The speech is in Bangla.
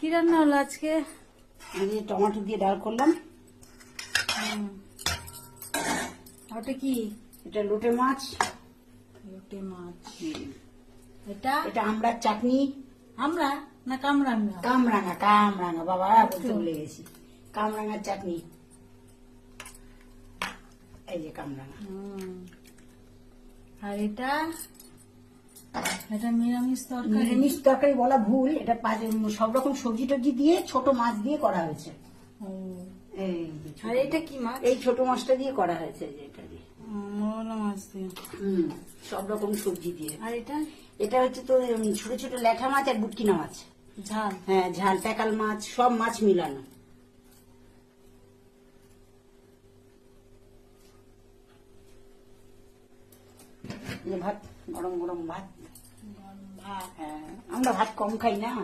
কি রান্না হলো আজকে? আমি টমেটো দিয়ে ডাল করলাম। ওটা কি? এটা লোটে মাছ। লোটে মাছ। এটা এটা আমড়ার চাটনি। আমরা না কামরাঙ্গা? কামরাঙা, কামরাঙা বাবা বলতে ভুলে গেছি। কামরাঙার চাটনি। এই যে কামরাঙা। আর এটা এটা নিরামিষ তরকারি। নিরামিষ তরকারি বলা ভুল, এটা সব রকম সবজি টবজি দিয়ে ছোট মাছ দিয়ে করা হয়েছে। এই আর এটা কি মাছ? এই ছোট মাছটা দিয়ে করা হয়েছে, যে এটা দিয়ে মোরলা মাছ দিয়ে। সব রকম সবজি দিয়ে। আর এটা এটা হচ্ছে তো ছোট ছোট ল্যাঠা মাছ আর বুটকিনা মাছ। ঝাল। হ্যাঁ, ঝাল প্যাকাল মাছ, সব মাছ মিলানো। ভাত, গরম গরম ভাত। ভাত। হ্যাঁ, আমরা ভাত কম খাই না।